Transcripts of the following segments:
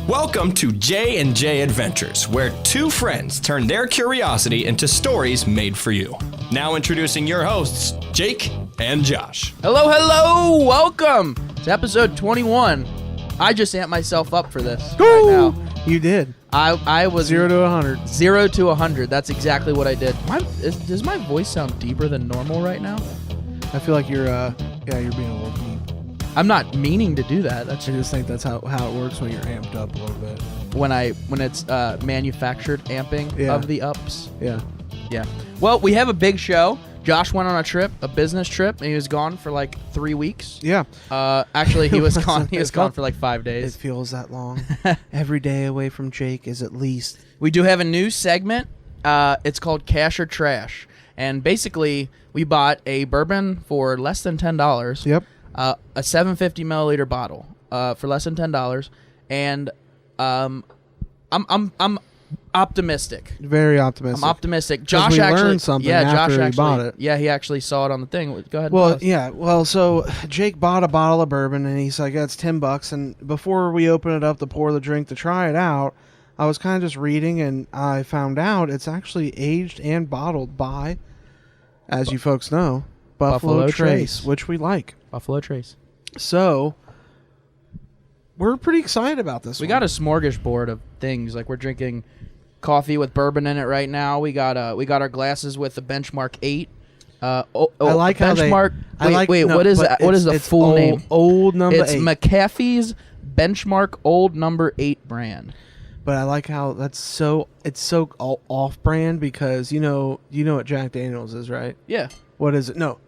Welcome to J&J Adventures, where two friends turn their curiosity into stories made for you. Now introducing your hosts, Jake and Josh. Hello, welcome to episode 21. I just amped myself up for this Woo! right now. You did. I was 0 to 100. 0 to 100. That's exactly what I did. Does my voice sound deeper than normal right now? I feel like you're being a little deep. I'm not meaning to do that. I just think that's how it works when you're amped up a little bit. When it's manufactured amping of the ups. Yeah. Yeah. Well, we have a big show. Josh went on a business trip, and he was gone for like 3 weeks. Yeah. Actually, he was gone. He was gone for like 5 days. It feels that long. Every day away from Jake is at least. We do have a new segment. It's called Cash or Trash, and basically, we bought a bourbon for less than $10. Yep. A 750 milliliter bottle for less than $10, and I'm optimistic. Very optimistic. I'm optimistic. Josh Josh learned actually, something yeah, after Josh he actually bought it. Yeah, he actually saw it on the thing. Go ahead. Well, and yeah. Well, so Jake bought a bottle of bourbon, and he's like, "That's $10." And before we open it up to pour the drink to try it out, I was kind of just reading, and I found out it's actually aged and bottled by, as you folks know, Buffalo Trace, which we like. Buffalo Trace. So we're pretty excited about this. We got a smorgasbord of things. Like, we're drinking coffee with bourbon in it right now. We got our glasses with the Benchmark 8. I like how Benchmark. What is that? What is the full name? Old number 8. It's McAfee's Benchmark Old Number 8 brand. But I like how it's so off-brand because you know what Jack Daniels is, right? Yeah. What is it? No.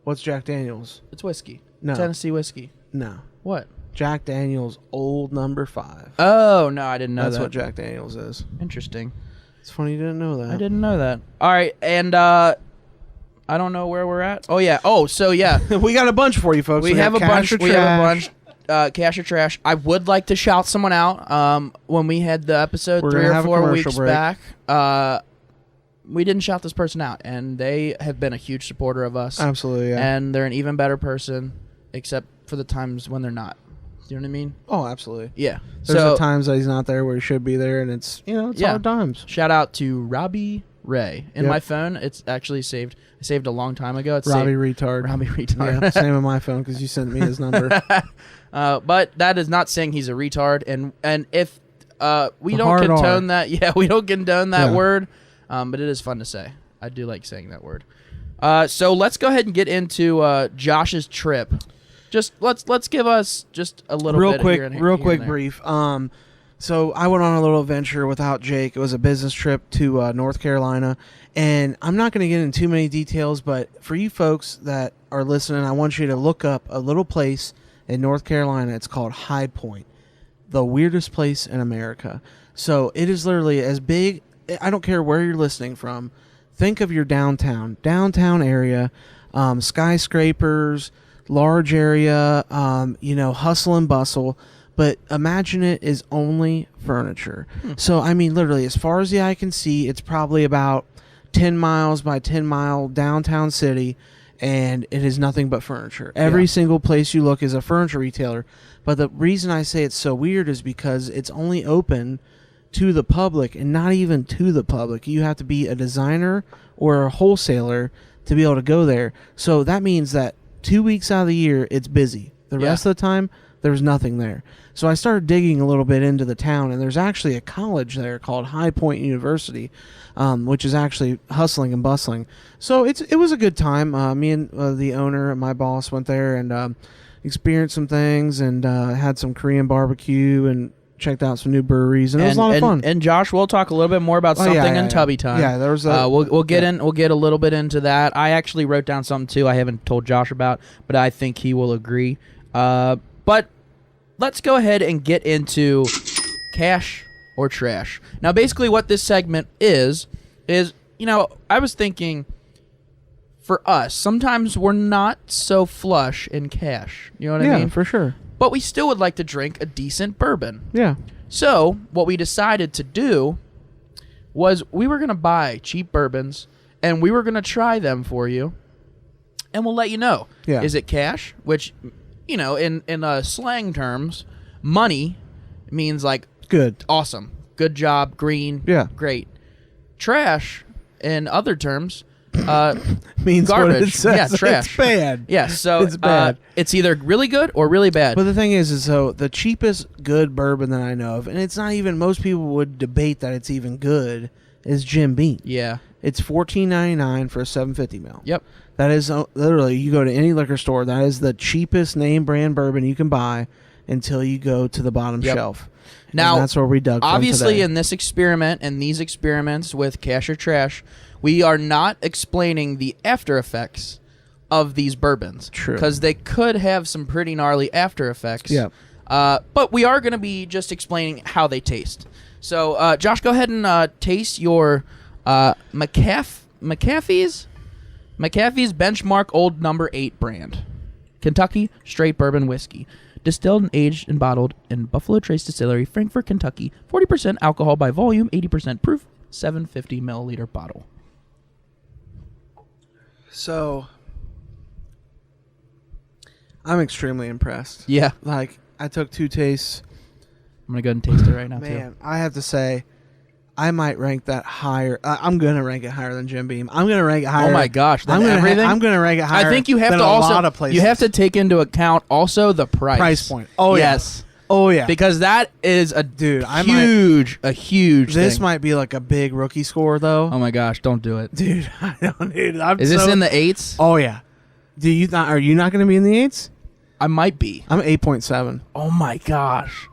What's Jack Daniels? It's whiskey. No. Tennessee whiskey. No. What? Jack Daniels Old Number 5. Oh, no, I didn't know That's that. what Jack Daniels is. Interesting. It's funny you didn't know that. I didn't know that. All right, and I don't know where we're at. Oh, yeah. Oh, so, yeah. We got a bunch for you, folks. We have a bunch. We have a bunch. Cash or Trash. I would like to shout someone out. When we had the episode 3 or 4 weeks back, we didn't shout this person out, and they have been a huge supporter of us. Absolutely, yeah. And they're an even better person, except for the times when they're not. You know what I mean? Oh, absolutely. Yeah. There's the times that he's not there where he should be there, and it's hard times. Shout out to Robbie Ray. In my phone, it's actually saved. I saved a long time ago. It's Robbie Retard. Robbie Retard. Yeah, same on my phone because you sent me his number. But that is not saying he's a retard. And if we don't condone that, we don't condone that word. But it is fun to say. I do like saying that word. So let's go ahead and get into Josh's trip. Just let's give us just a little real bit quick, here and real here quick and brief. So I went on a little adventure without Jake. It was a business trip to North Carolina, and I'm not going to get into too many details. But for you folks that are listening, I want you to look up a little place in North Carolina. It's called High Point, the weirdest place in America. So it is literally as big. I don't care where you're listening from. Think of your downtown area, skyscrapers, large area, hustle and bustle. But imagine it is only furniture. So, I mean, literally, as far as the eye can see, it's probably about 10 miles by 10 mile downtown city, and it is nothing but furniture. Every single place you look is a furniture retailer. But the reason I say it's so weird is because it's only open to the public, and not even to the public. You have to be a designer or a wholesaler to be able to go there. So that means that 2 weeks out of the year, it's busy. The rest of the time, there's nothing there. So I started digging a little bit into the town, and there's actually a college there called High Point University, which is actually hustling and bustling. So it was a good time. Me and the owner and my boss went there and experienced some things and had some Korean barbecue and checked out some new breweries, and it was a lot of fun. And Josh, we'll talk a little bit more about something in Tubby Time. Yeah, there was we'll get a little bit into that. I actually wrote down something too I haven't told Josh about, but I think he will agree. But let's go ahead and get into Cash or Trash. Now, basically what this segment is, I was thinking for us, sometimes we're not so flush in cash. You know what I mean? Yeah, for sure. But we still would like to drink a decent bourbon. Yeah. So what we decided to do was we were going to buy cheap bourbons, and we were going to try them for you, and we'll let you know. Yeah. Is it cash? Which, in slang terms, money means like good. Awesome. Good job. Green. Yeah. Great. Trash, in other terms, Means garbage. what it says. Yeah, trash. It's bad. Yeah, so It's bad. it's either really good or really bad. But the thing is so the cheapest good bourbon that I know of, and it's not even, most people would debate that it's even good, is Jim Beam. yeah. It's $14.99 for a 750 ml. Yep. That is literally, you go to any liquor store, that is the cheapest name brand bourbon you can buy until you go to the bottom Yep. shelf. Now, and that's where we dug from obviously, today. in this experiment and these experiments with Cash or Trash, we are not explaining the after effects of these bourbons. True. Because they could have some pretty gnarly after effects. Yeah. But we are going to be just explaining how they taste. So, Josh, go ahead and taste your McAfee's Benchmark Old Number 8 brand. Kentucky Straight Bourbon Whiskey. Distilled and aged and bottled in Buffalo Trace Distillery, Frankfort, Kentucky. 40% alcohol by volume, 80% proof, 750 milliliter bottle. So, I'm extremely impressed. Yeah. Like, I took 2 tastes. I'm going to go ahead and taste it right now, Man, I have to say, I might rank that higher. I'm going to rank it higher than Jim Beam. I'm going to rank it higher. Oh, my gosh. I'm Then gonna everything? I'm going to rank it higher. I think you have than to a also lot of places. you have to take into account also the price Point. Oh, yes. Oh, yeah. Because that is a Dude, I huge This thing. might be like a big rookie score, though. Oh my gosh, don't do it. Dude, I don't, dude. I'm Is this in the 8s? Oh, yeah. Do you not? Are you not going to be in the 8s? I might be. I'm 8.7. Oh my gosh.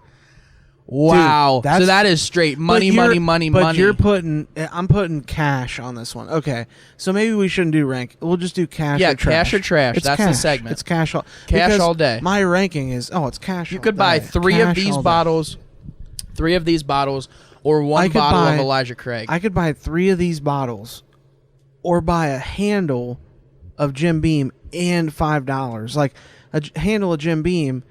Wow. that's- So that is straight money. But you're putting, I'm putting cash on this one. Okay, so maybe we shouldn't do rank. We'll just do cash. Yeah, or trash. cash or trash. It's That's the cash. segment. It's cash all. Cash because all day. My ranking is it's cash. You all could buy day. 3 of Cash these all day. bottles, 3 of these bottles, or I one could bottle buy- of Elijah Craig. I could buy 3 of these bottles, or buy a handle of Jim Beam and $5. Like handle of Jim Beam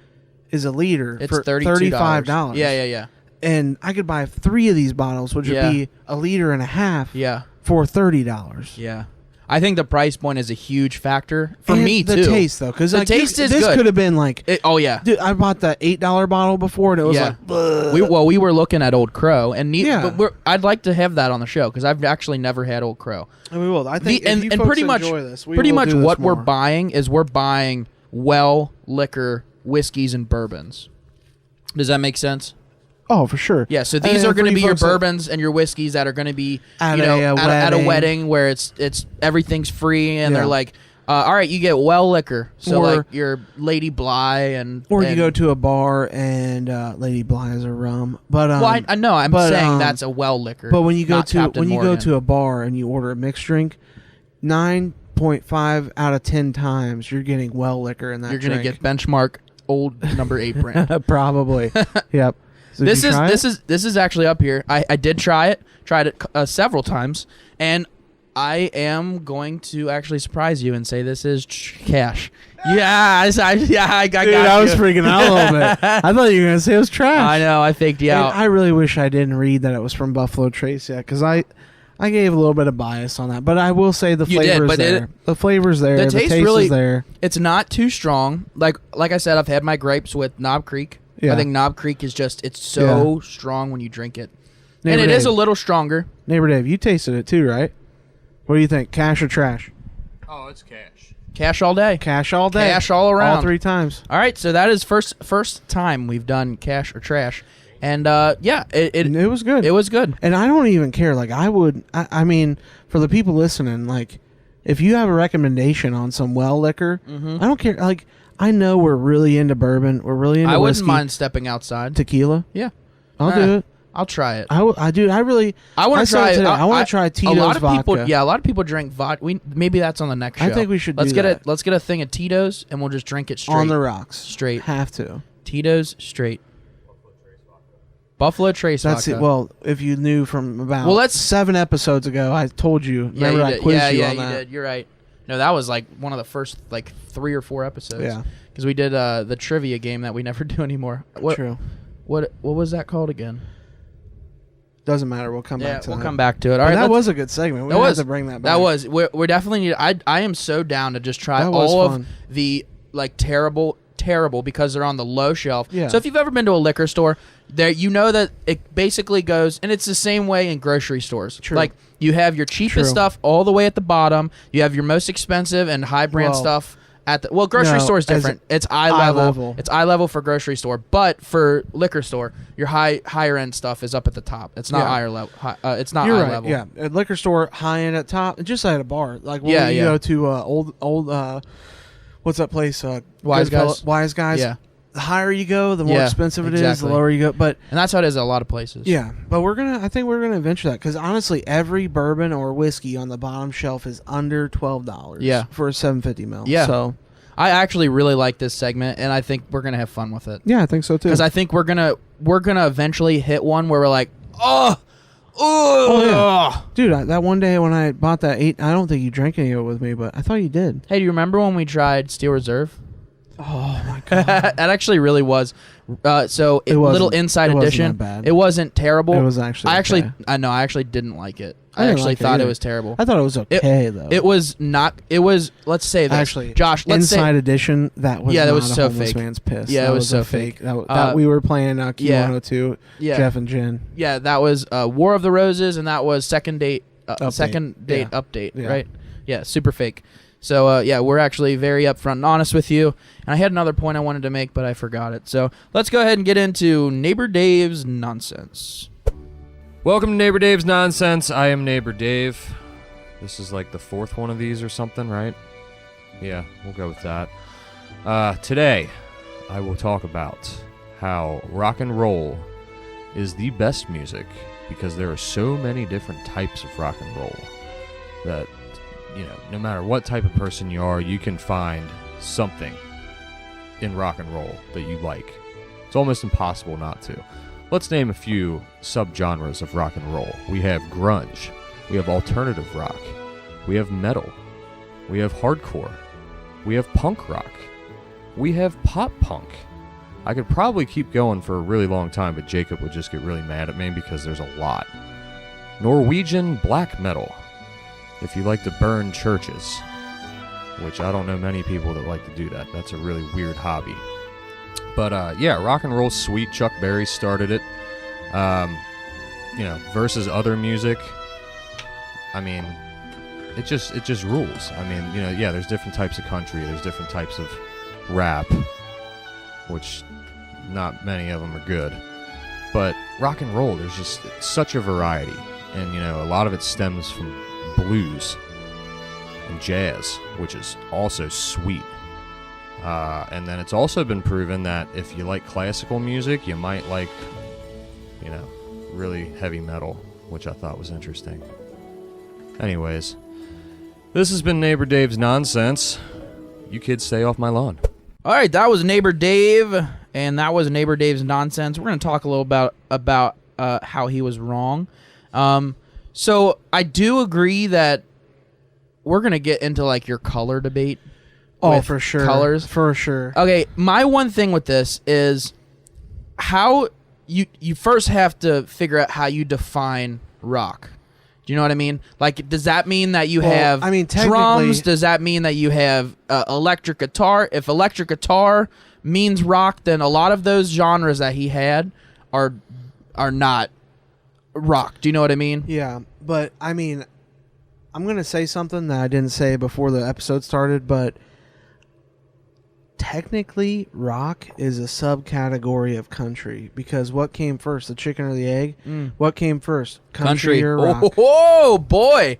is a liter it's for $35. $35. Yeah. And I could buy 3 of these bottles, which Yeah. would be a liter and a half. Yeah. For $30. Yeah. I think the price point is a huge factor for And me the too. taste though, because The taste is this good. could have been like, Oh yeah. dude, I bought the $8 bottle before, and it was Yeah. like, "Bleh." We were looking at Old Crow, and Yeah. but I'd like to have that on the show because I've actually never had Old Crow. And we will. I think if you and folks pretty much enjoy this, we pretty will much do this what we're more. buying is we're buying well liquor, whiskeys, and bourbons. Does that make sense? Oh, for sure. Yeah. So And these are for going to you be your folks that- bourbons and your whiskeys that are going to be At at a wedding. wedding where it's everything's free and Yeah. they're like, all right, you get well liquor. So Or- like your Lady Bly and Or you and- go to a bar and Lady Bly is a rum, but Well, I know. I'm but, saying that's a well liquor. But when you go not to Captain Morgan. a bar and you order a mixed drink, 9.5 out of 10 times you're getting well liquor in that. you're gonna drink. get Benchmark Old Number 8 brand. Probably. Yep. So did This you is try this it? is this is actually up here. I did tried it several times, and I am going to actually surprise you and say this is cash. Yeah, I got Dude, you. I was freaking out a little bit. I thought you were gonna say it was trash. I know. I faked you And out. I really wish I didn't read that it was from Buffalo Trace yet, because I gave a little bit of bias on that. But I will say the You did, flavor's but there. The flavor's there. the taste really- is there. It's not too strong. Like I said, I've had my grapes with Knob Creek. Yeah. I think Knob Creek is just it's so strong when you drink it, Neighbor and it is a Dave. little stronger. Neighbor Dave, you tasted it too, right? What do you think? Cash or trash? Oh, it's cash. Cash all day. Cash all day. Cash all around. All 3 times. All right, so that is first time we've done cash or trash, and yeah, And it was good. it was good. And I don't even care. Like, I mean, for the people listening, like, if you have a recommendation on some well liquor, I don't care. Like, I know we're really into bourbon. We're really into I wouldn't whiskey. mind stepping outside. Tequila. Yeah, I'll do it. I'll try it. I want to try. I want to try Tito's a lot of vodka. people. Yeah, a lot of people drink vodka. Maybe that's on the next show. I think we should Let's do get that. Let's get a thing of Tito's, and we'll just drink it straight on the rocks. Straight. Have to. Tito's straight. Buffalo Trace That's vodka. it. Well, if you knew from about Well, let's- 7 episodes ago, I told you. yeah, Remember you I did. quizzed Yeah, you yeah, on you that. did. You're right. No, that was like one of the first like 3 or 4 episodes. Yeah. because we did the trivia game that we never do anymore. What, True. What was that called again? Doesn't matter. We'll come back to we'll that. come back to it. All But right, that let's- was a good segment. We that have was to bring that back. That was. We're definitely need. I am so down to just try That was all fun. of the like terrible terrible because they're on the low shelf. Yeah. So if you've ever been to a liquor store, there you know that it basically goes, and it's the same way in grocery stores. True. Like you have your cheapest True. stuff all the way at the bottom. You have your most expensive and high brand stuff at the grocery store is different. It's eye level. It's eye level for grocery store, but for liquor store, your higher end stuff is up at the top. It's not higher level. It's not You're eye right. level. Yeah, at liquor store, high end at top, just at a bar. Like when Yeah, you yeah. go to old what's that place? Wise Guys. Wise Guys. Yeah. The higher you go, the more Yeah, expensive it is. exactly. The lower you go, but And that's how it is at a lot of places. yeah. But I think we're gonna venture that because honestly, every bourbon or whiskey on the bottom shelf is under $12. Yeah. For a 750 ml. Yeah. So I actually really like this segment, and I think we're gonna have fun with it. yeah, I think so too. Because I think we're gonna eventually hit one where we're like, oh yeah. Dude, that one day when I bought that I don't think you drank any of it with me, but I thought you did. Hey, do you remember when we tried Steel Reserve? Oh my god. That actually really was. So It wasn't- little inside it wasn't edition. that bad. It wasn't terrible. It was actually okay. I actually didn't like it. I I didn't actually like it thought it either. was terrible. I thought it was okay though. It was not. It was. Let's say this. Actually, Josh. Let's Inside say. Edition. That was Yeah, that not was a so homeless fake. man's piss. Yeah, that it was so a fake. fake. That we were playing Q102. Yeah. Jeff and Jen. Yeah, that was War of the Roses, and that was Second Date. Update. Yeah. Update. Yeah. Right. Yeah, super fake. So yeah, we're actually very upfront and honest with you. And I had another point I wanted to make, but I forgot it. So let's go ahead and get into Neighbor Dave's nonsense. Welcome to Neighbor Dave's Nonsense. I am Neighbor Dave. This is like the fourth one of these or something, right? Yeah, we'll go with that. Today, I will talk about how rock and roll is the best music because there are so many different types of rock and roll that, you know, no matter what type of person you are, you can find something in rock and roll that you like. It's almost impossible not to. Let's name a few subgenres of rock and roll. We have grunge, we have alternative rock, we have metal, we have hardcore, we have punk rock, we have pop punk. I could probably keep going for a really long time, but Jacob would just get really mad at me because there's a lot. Norwegian black metal, if you like to burn churches, which I don't know many people that like to do that. That's a really weird hobby. But yeah, rock and roll's sweet. Chuck Berry started it. You know, versus other music. I mean, it just rules. I mean, you know, yeah, there's different types of country. There's different types of rap, which not many of them are good. But rock and roll, there's just such a variety. And, you know, a lot of it stems from blues and jazz, which is also sweet. And then it's also been proven that if you like classical music, you might like, you know, really heavy metal, which I thought was interesting. Anyways, this has been Neighbor Dave's Nonsense. You kids stay off my lawn. All right, that was Neighbor Dave, and that was Neighbor Dave's nonsense. We're going to talk a little about how he was wrong. So I do agree that we're going to get into like your color debate. Oh, with for sure. Colors. For sure. Okay, my one thing with this is how you first have to figure out how you define rock. Do you know what I mean? Like, does that mean that you have I mean, drums? Does that mean that you have electric guitar? If electric guitar means rock, then a lot of those genres that he had are not rock. Do you know what I mean? Yeah, but I mean, I'm going to say something that I didn't say before the episode started, but technically rock is a subcategory of country because what came first, the chicken or the egg? What came first, country or rock? Oh boy,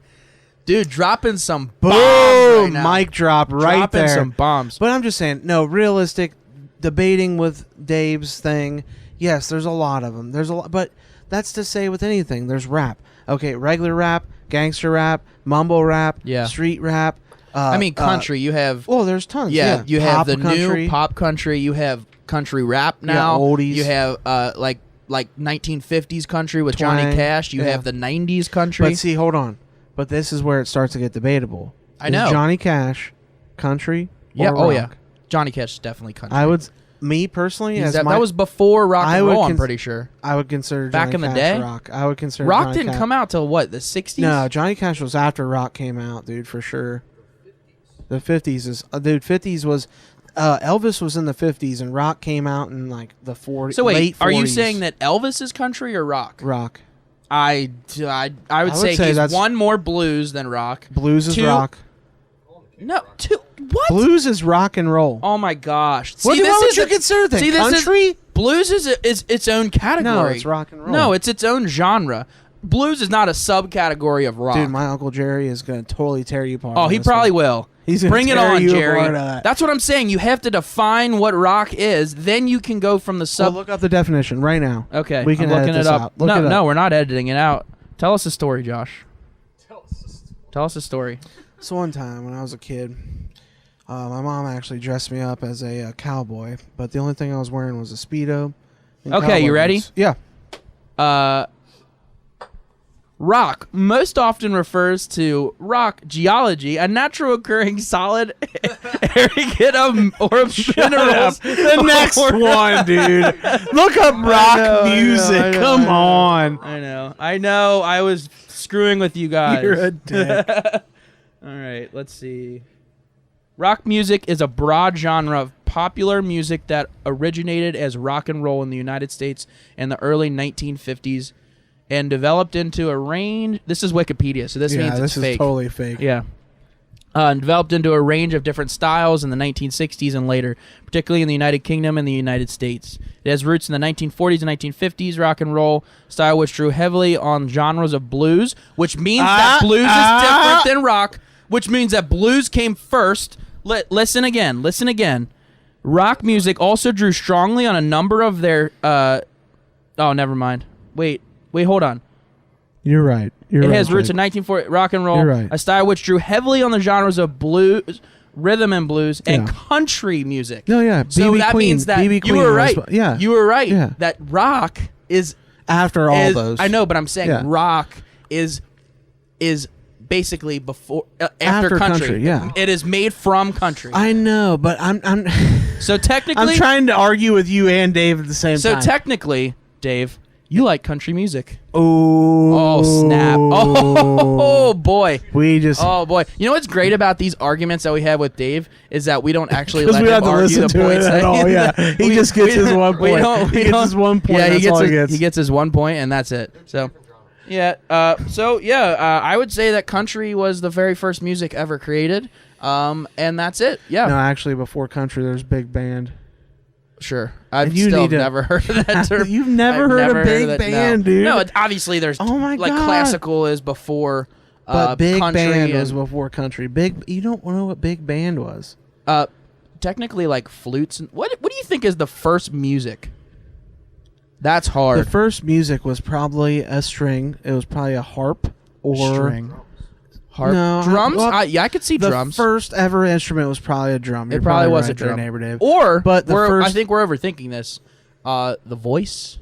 dude, dropping some bombs Boom! right now. Mic drop right dropping there. some bombs. But I'm just saying, no, realistic, debating with Dave's thing, yes, there's a lot of them. There's a lot, but that's to say with anything. There's rap. Okay, regular rap, gangster rap, mumble rap, Yeah. street rap. I mean, country. You have Well, there's tons. yeah. You have Pop the country. new pop country. You have country rap now. oldies. You have like 1950s country with Johnny Twang. Cash. You Yeah. have the 90s country. But see, hold on. But this is where it starts to get debatable. I know. Is Johnny Cash country? yeah. Or Oh rock? yeah. Johnny Cash is definitely country. I would, me personally, as that my, was before rock I and would roll. I'm cons- pretty sure. I would consider Back Johnny in the Cash day? rock. I would consider Rock Johnny didn't Cash. come out till what, the 60s? No, Johnny Cash was after rock came out, dude, for sure. The 50s is, dude, 50s was, Elvis was in the 50s, and rock came out in like the 40s. So wait, late 40s. are you saying that Elvis is country or rock? Rock? I would say say he's that's- one more blues than rock. Blues is Two- rock. No, two. What? Blues is rock and roll. Oh my gosh! What See, would you a- consider that? See, Country? Blues is its own category. No, it's rock and roll. No, it's its own genre. Blues is not a subcategory of rock. Dude, my Uncle Jerry is going to totally tear you apart. Oh, on he this probably one. will. He's gonna Bring it tear on, you Jerry. apart on that. That's what I'm saying. You have to define what rock is. Then you can go from the Well, sub. look up the definition right now. Okay, we can I'm looking edit it this up. out. Look it up. No, we're not editing it out. Tell us a story, Josh. Tell us a story. So one time when I was a kid, my mom actually dressed me up as a cowboy, but the only thing I was wearing was a Speedo. and Okay, you cowboy ready? boots. Yeah. Rock most often refers to rock geology, a natural occurring solid aggregate of or minerals. The next one, dude. Look up rock music. Come on. I know. I was screwing with you guys. You're a dick. All right, let's see. Rock music is a broad genre of popular music that originated as rock and roll in the United States in the early 1950s and developed into a range. This is Wikipedia, so this means it's this is fake. totally fake. Yeah. And developed into a range of different styles in the 1960s and later, particularly in the United Kingdom and the United States. It has roots in the 1940s and 1950s rock and roll style, which drew heavily on genres of blues, which means that blues is different than rock, which means that blues came first. Listen again. Rock music also drew strongly on a number of their... oh, never mind. Wait, hold on. You're right. It has roots in 1940 rock and roll, You're right. a style which drew heavily on the genres of blues, rhythm and blues, and Yeah. country music. No, yeah. So BB that Queen, means that BB you Queen were was- right. yeah. You were right. Yeah. That rock is After all is- those. I know, but I'm saying Yeah. rock is basically before after country. yeah. It is made from country. I know, but I'm So technically, I'm trying to argue with you and Dave at the same so time. technically, Dave, you like country music. Oh snap. Oh boy. We just Oh boy! You know what's great about these arguments that we have with Dave is that we don't actually because let we him have to argue listen the to points. it at all. Yeah, he just gets his one point. He gets his one point. Yeah, That's all he he gets his 1 point, and that's it. So, yeah. I would say that country was the very first music ever created. And that's it. Yeah. No, actually, before country, there's big band. Sure. I've And you still need to- never heard of that term. You've never I've heard never of big that, band, no. dude? No, obviously there's Oh my like God. classical is before But big country band and, was before country. You don't know what big band was. technically like flutes and what do you think is the first music? That's hard. The first music was probably a string. It was probably a harp or String. Harp. No, Drums? well, I could see the drums. first ever instrument was probably a drum. You're It probably was right a drum. there, neighbor Dave. Or But the I first- think we're overthinking this. The voice?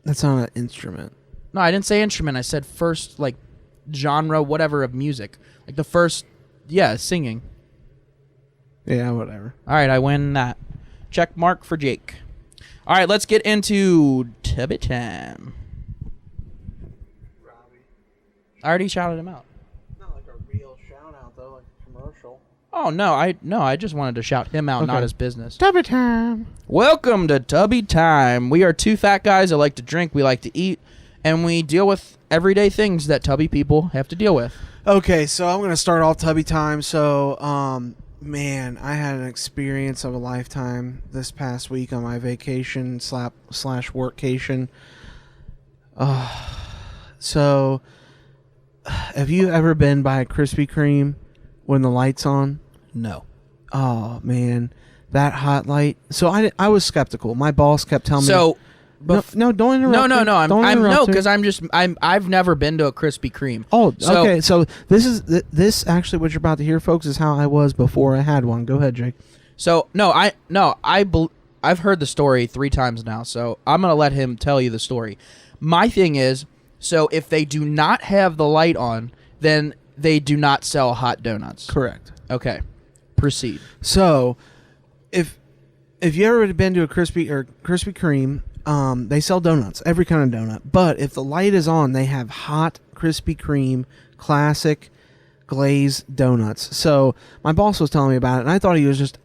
That's not an instrument. No, I didn't say instrument. I said first like genre whatever of music. Like the first singing. Yeah, whatever. All right, I win that. Check mark for Jake. All right, let's get into Tubby time. I already shouted him out. Not like a real shout out though, like a commercial. Oh no, I just wanted to shout him out, not Okay. his business. Tubby time. Welcome to Tubby Time. We are two fat guys that like to drink, we like to eat, and we deal with everyday things that tubby people have to deal with. Okay, so I'm gonna start off Tubby time. So, man, I had an experience of a lifetime this past week on my vacation slash workcation. So, have you ever been by a Krispy Kreme when the light's on? No. Oh man, that hot light. So I was skeptical. My boss kept telling me. So, No, don't interrupt. no, me. I'm Don't no, interrupt me. because I've never been to a Krispy Kreme. Oh, So- okay. So this actually what you're about to hear, folks, is how I was before I had one. Go ahead, Jake. So I've heard the story 3 times now, so I'm gonna let him tell you the story. My thing is, so if they do not have the light on, then they do not sell hot donuts. Correct. Okay, proceed. So, if you ever been to a Krispy Kreme, they sell donuts, every kind of donut. But if the light is on, they have hot Krispy Kreme classic glazed donuts. So my boss was telling me about it, and I thought he was just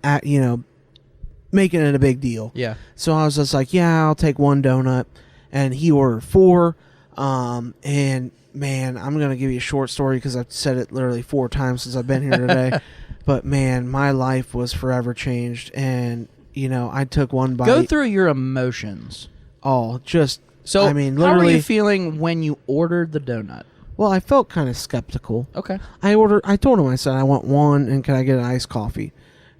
making it a big deal. Yeah. So I was just like, yeah, I'll take one donut. And he ordered 4. And man, I'm going to give you a short story because I've said it literally 4 times since I've been here today. But man, my life was forever changed. And, you know, I took one bite. Go through your emotions. Oh, just, So, I mean, how were literally. you feeling when you ordered the donut? Well, I felt kind of skeptical. Okay. I told him, I said, I want 1 and can I get an iced coffee?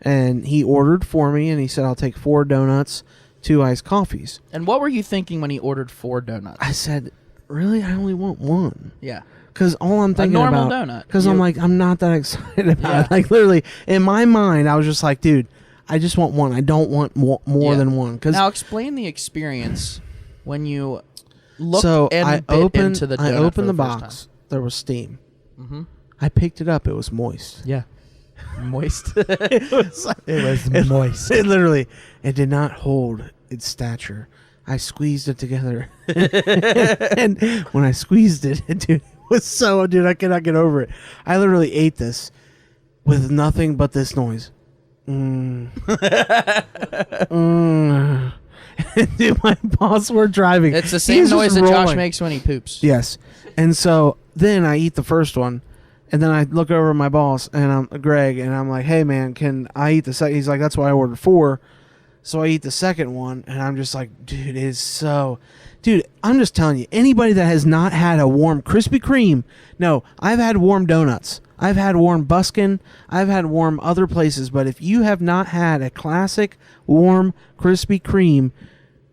And he ordered for me and he said, I'll take 4 donuts, 2 iced coffees. And what were you thinking when he ordered 4 donuts? I said, really? I only want 1. Yeah. Because all I'm thinking normal about, donut. because I'm like, I'm not that excited about Yeah. it. Like literally, in my mind, I was just like, dude, I just want 1. I don't want more Yeah. than 1. Because Now explain the experience when you looked so and I bit opened, into the donut I for opened the first box. There was steam. Mm-hmm. I picked it up. It was moist. Yeah. Moist. It was moist. It literally, it did not hold its stature. I squeezed it together, and when I squeezed it, dude, it was so, dude, I cannot get over it. I literally ate this with nothing but this noise. Dude, my boss were driving. It's the He same was just noise that Josh rolling. makes when he poops. Yes. And so then I eat the first one, and then I look over at my boss, and I'm Greg, and I'm like, hey, man, can I eat the second? He's like, that's why I ordered 4. So I eat the second one, and I'm just like, dude, it is so... Dude, I'm just telling you, anybody that has not had a warm Krispy Kreme... No, I've had warm donuts. I've had warm Buskin. I've had warm other places. But if you have not had a classic warm Krispy Kreme,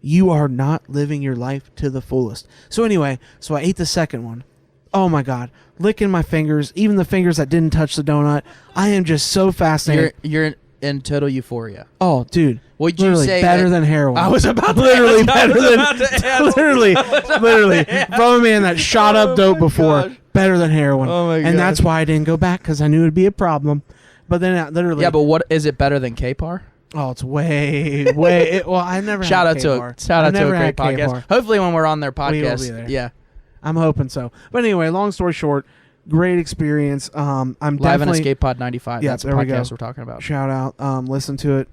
you are not living your life to the fullest. So anyway, so I ate the second one. Oh my God. Licking my fingers, even the fingers that didn't touch the donut. I am just so fascinated. You're in total euphoria. Oh, dude. Would you literally say better that- than heroin. I was about to literally ask, I better was than about to ask. literally from a man that shot up dope before, gosh. better than heroin. Oh my And that's gosh. why I didn't go back, because I knew it'd be a problem. But then literally, Yeah, but what is it better than K-Par? oh, it's way. Well, I never Shout had out to K-Bar. a shout I out to a never great had podcast. K-Bar. Hopefully, when we're on their We will podcast, be there. yeah, I'm hoping so. But anyway, long story short, great experience. I'm live in definitely Escape Pod 95. Yeah, That's the there we go. podcast we're talking about. shout out. Listen to it.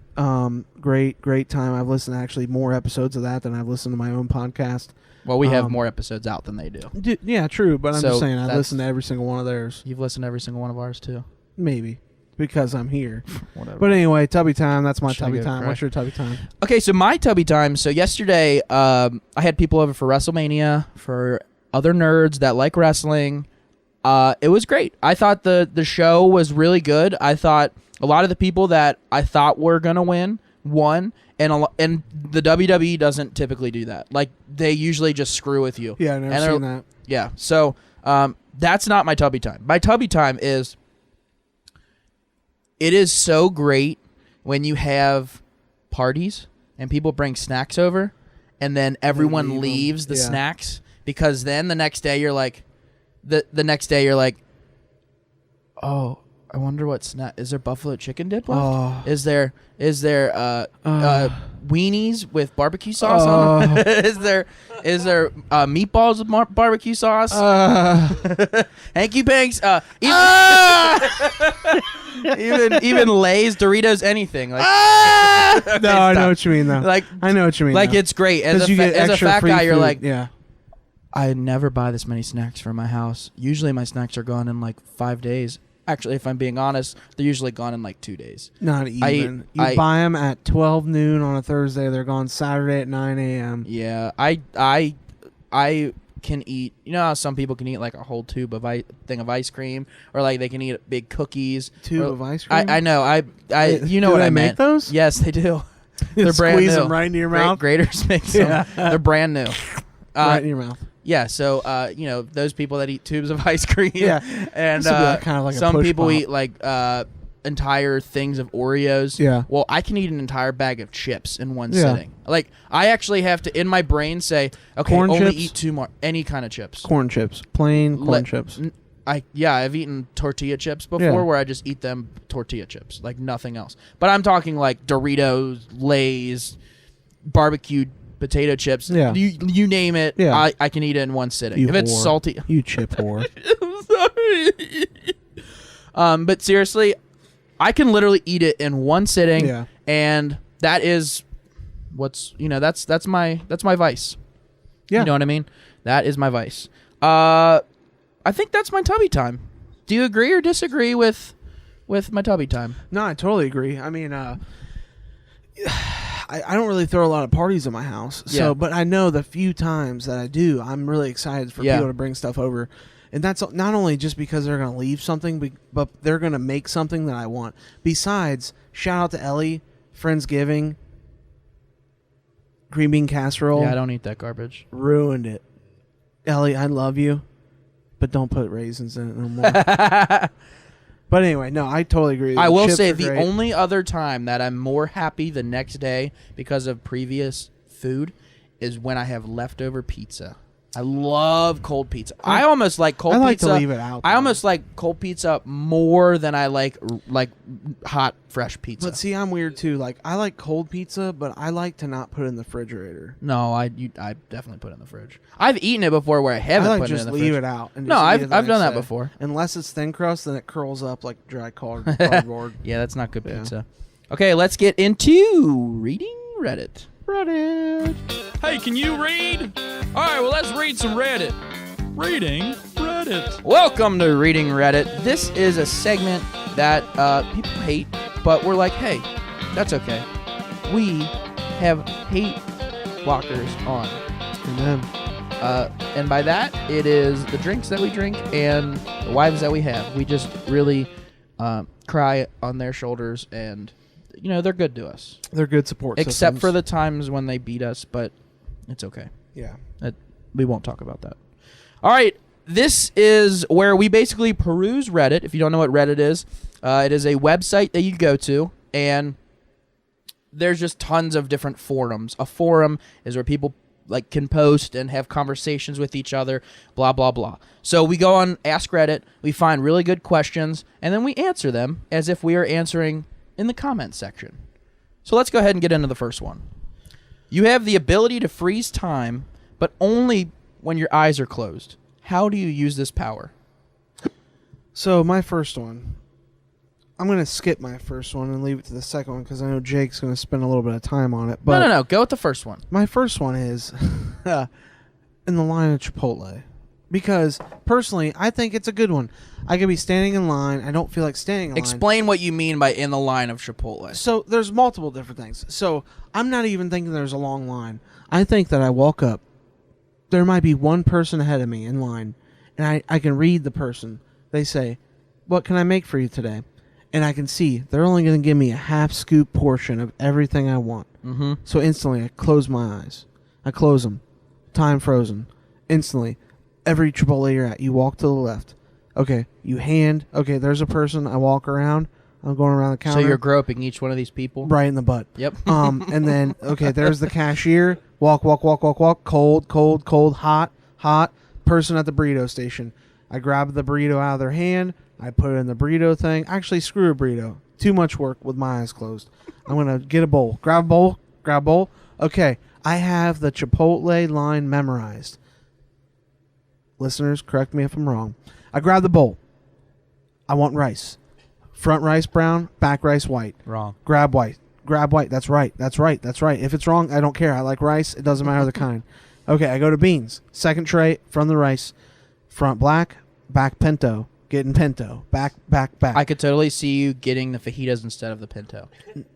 Great time. I've listened to actually more episodes of that than I've listened to my own podcast. Well, we have Um, more episodes out than they do. Yeah, true. But I'm So just saying, I that's- listen to every single one of theirs. You've listened to every single one of ours too. Maybe because I'm here. Whatever. But anyway, Tubby time. That's my Should I Tubby go time. cry? What's your Tubby time? Okay, so my Tubby time. So yesterday, I had people over for WrestleMania, for other nerds that like wrestling. It was great. I thought the show was really good. I thought a lot of the people that I thought were gonna win won, and the WWE doesn't typically do that. Like they usually just screw with you. Yeah, I've never And they're- seen that. Yeah. So that's not my Tubby time. My Tubby time is it is so great when you have parties and people bring snacks over and then everyone leave 'em. leaves the Yeah. snacks, because then the next day you're like the next day you're like, oh, I wonder what snack is there. Buffalo chicken dip left? Oh. Is there weenies with barbecue sauce on them? is there meatballs with barbecue sauce? Hanky Panks, even Lay's, Doritos, anything. Like, okay, No, I know stop. what you mean though. Like, I know what you mean. like though. it's great. As 'Cause a, you get as a extra fat free guy, you're food. like, yeah. I never buy this many snacks for my house. Usually my snacks are gone in like 5 days. Actually, if I'm being honest, they're usually gone in like 2 days. Not even. You buy them at 12 noon on a Thursday. They're gone Saturday at 9 a.m. Yeah, I can eat. You know how some people can eat like a whole tube of thing of ice cream, or like they can eat big cookies. Tube or- of ice cream? I know. You know Do what they I make meant. those? Yes, they do. They're brand Squeeze new. them right into your mouth. Graders make some. Yeah. They're brand new. Right in your mouth. Yeah, so those people that eat tubes of ice cream. Yeah. and This would be like kind of like a some push people pop. eat like entire things of Oreos. Yeah. Well, I can eat an entire bag of chips in one Yeah. sitting. Like I actually have to in my brain say, okay, Corn only chips? eat 2 more, any kind of chips. Corn chips. Plain corn Let- chips. I've eaten tortilla chips before, Yeah. where I just eat them tortilla chips, like nothing else. But I'm talking like Doritos, Lay's, barbecued potato chips. Yeah. You name it. Yeah. I can eat it in one sitting. You if it's whore. salty, You chip whore. sorry. But seriously, I can literally eat it in one sitting. Yeah. And that is what's that's my vice. Yeah. You know what I mean? That is my vice. I think that's my tubby time. Do you agree or disagree with my tubby time? No, I totally agree. I mean, I don't really throw a lot of parties at my house, Yeah. but I know the few times that I do, I'm really excited for Yeah. people to bring stuff over. And that's not only just because they're going to leave something, but they're going to make something that I want. Besides, shout out to Ellie, Friendsgiving, green bean casserole. Yeah, I don't eat that garbage. Ruined it. Ellie, I love you, but don't put raisins in it no more. But anyway, no, I totally agree. I will Chips say are the great. only other time that I'm more happy the next day because of previous food is when I have leftover pizza. I love cold pizza. I almost like cold I like pizza. to leave it out, I though. almost like cold pizza more than I like hot fresh pizza. But see, I'm weird too. Like, I like cold pizza, but I like to not put it in the refrigerator. No, I definitely put it in the fridge. I've eaten it before where I haven't I like put it just in the leave fridge. it out. And No, just eat I've it the done next that day. before. Unless it's thin crust, then it curls up like dry cardboard. Yeah, that's not good Yeah. pizza. Okay, let's get into reading Reddit. Reddit. Hey, can you read? All right, well, let's read some Reddit. Reading Reddit. Welcome to Reading Reddit. This is a segment that people hate, but we're like, hey, that's okay. We have hate blockers on. Amen. And by that, it is the drinks that we drink and the wives that we have. We just really cry on their shoulders, and, they're good to us. They're good support Except systems. for the times when they beat us, but it's okay. Yeah. We won't talk about that. All right, this is where we basically peruse Reddit. If you don't know what Reddit is, it is a website that you go to, and there's just tons of different forums. A forum is where people can post and have conversations with each other, blah, blah, blah. So we go on Ask Reddit, we find really good questions, and then we answer them as if we are answering in the comment section. So let's go ahead and get into the first one. You have the ability to freeze time, but only when your eyes are closed. How do you use this power? So my first one, I'm going to skip my first one and leave it to the second one because I know Jake's going to spend a little bit of time on it. But No. Go with the first one. my first one is in the line of Chipotle. Because, personally, I think it's a good one. I could be standing in line. I don't feel like standing in line. Explain what you mean by in the line of Chipotle. So, there's multiple different things. So, I'm not even thinking there's a long line. I think that I walk up. There might be one person ahead of me in line. And I can read the person. They say, "What can I make for you today?" And I can see they're only going to give me a half scoop portion of everything I want. Mm-hmm. So instantly, I close my eyes. I close them. Time frozen. Instantly, every Chipotle you're at, you walk to the left. Okay, you hand. Okay, there's a person. I walk around. I'm going around the So counter. you're groping each one of these people? right in the butt. Yep. And then, okay, there's the cashier. Walk. Cold. Hot. Person at the burrito station. I grab the burrito out of their hand. I put it in the burrito thing. Actually, screw a burrito. Too much work with my eyes closed. I'm going to get a bowl. Grab a bowl. Okay, I have the Chipotle line memorized. Listeners, correct me if I'm wrong. I grab the bowl. I want rice. Front rice brown, back rice white. Wrong. Grab white. That's right. If it's wrong, I don't care. I like rice. It doesn't matter the kind. Okay, I go to beans. Second tray from the rice. Front black, back pinto. Getting pinto. Back. I could totally see you getting the fajitas instead of the pinto.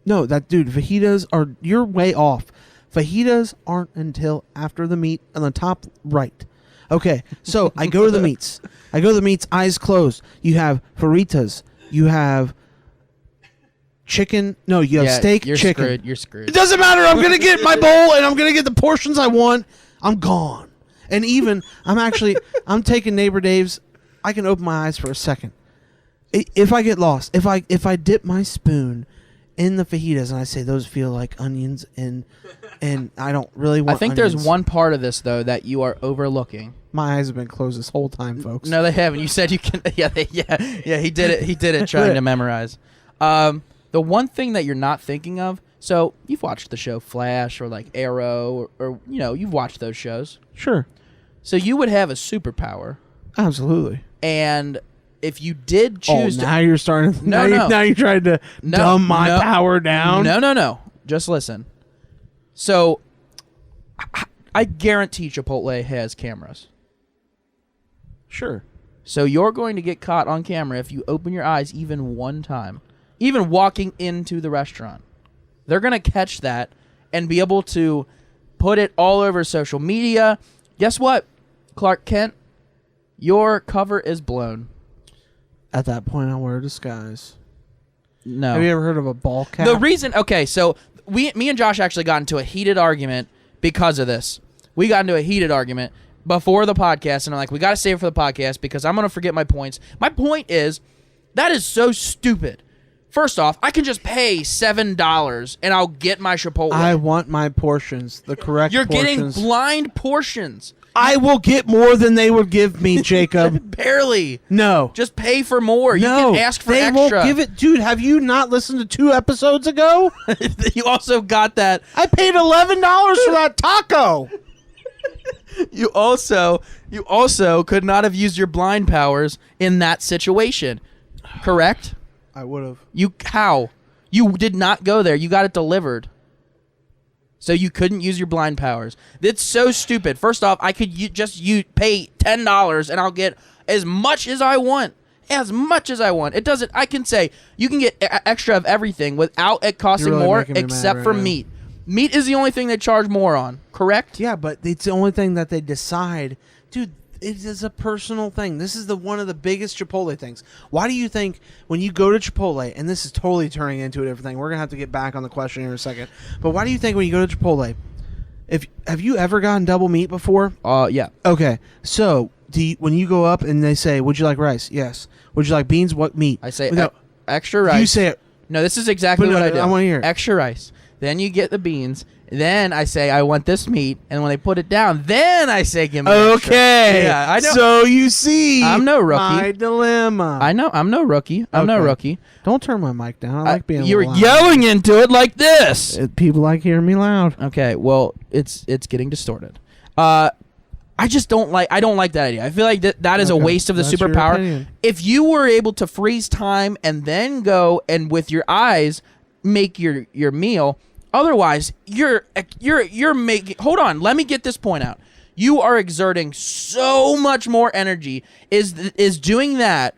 No, fajitas are... You're way off. Fajitas aren't until after the meat on the top right. Okay, so I go to the meats. Eyes closed. You have fajitas. You have chicken. No, you have steak, you're chicken. Screwed. You're screwed. It doesn't matter. I'm going to get my bowl, and I'm going to get the portions I want. I'm gone. And even, I'm taking Neighbor Dave's. I can open my eyes for a second. If I get lost, if I dip my spoon in the fajitas and I say those feel like onions and I don't really want I think onions. there's one part of this, though, that you are overlooking. My eyes have been closed this whole time, folks. No, they haven't. You said you can. Yeah, he did it. He did it trying to memorize. The one thing that you're not thinking of. So you've watched the show Flash or like Arrow or you've watched those shows. Sure. So you would have a superpower, Absolutely. and if you did choose now you're starting. No. Now you're trying to dumb my power down. No. just listen. So, I guarantee Chipotle has cameras. Sure. So you're going to get caught on camera if you open your eyes even one time, even walking into the restaurant. They're going to catch that and be able to put it all over social media. Guess what, Clark Kent? Your cover is blown. At that point, I'll wear a disguise. No. Have you ever heard of a ball cap? The reason, okay, so me and Josh actually got into a heated argument because of this. We got into a heated argument before the podcast, and I'm like, we got to save it for the podcast because I'm going to forget my points. My point is, that is so stupid. First off, I can just pay $7 and I'll get my Chipotle. I want my portions, the correct You're portions. getting blind portions. I will get more than they would give me, Jacob. Barely. No. Just pay for more. No. You can ask for they extra. won't give it. Dude, have you not listened to 2 episodes ago? You also got that. I paid $11 for that taco. You also could not have used your blind powers in that situation. Correct? I would have. How? You did not go there. You got it delivered. So you couldn't use your blind powers. That's so stupid. First off, I could pay $10 and I'll get as much as I want. As much as I want. It doesn't. I can say you can get extra of everything without it costing You're really more, making me except mad for right now. meat. Meat is the only thing they charge more on. Correct? Yeah, but it's the only thing that they decide. Dude, it is a personal thing. This is one of the biggest Chipotle things. Why do you think when you go to Chipotle, and this is totally turning into a different thing. We're going to have to get back on the question here in a second. But why do you think when you go to Chipotle, have you ever gotten double meat before? Yeah. Okay. So, when you go up and they say, would you like rice? Yes. Would you like beans? What meat? I say No, extra rice. you say it. No, this is exactly But no, what I do. I wanna hear it. Extra rice. Then you get the beans. Then I say I want this meat, and when they put it down, then I say give me extra. Okay. Yeah, I know. So you see, I'm no rookie. my dilemma. I know. I'm no rookie. I'm no Okay. rookie. Don't turn my mic down. I like being. You're loud. yelling into it like this. People like hearing me loud. Okay. Well, it's getting distorted. I just don't like. I don't like that idea. I feel like that is a Okay, waste of the that's your superpower. opinion. If you were able to freeze time and then go and with your eyes make your meal, otherwise you're making. Hold on, let me get this point out. You are exerting so much more energy. Is doing that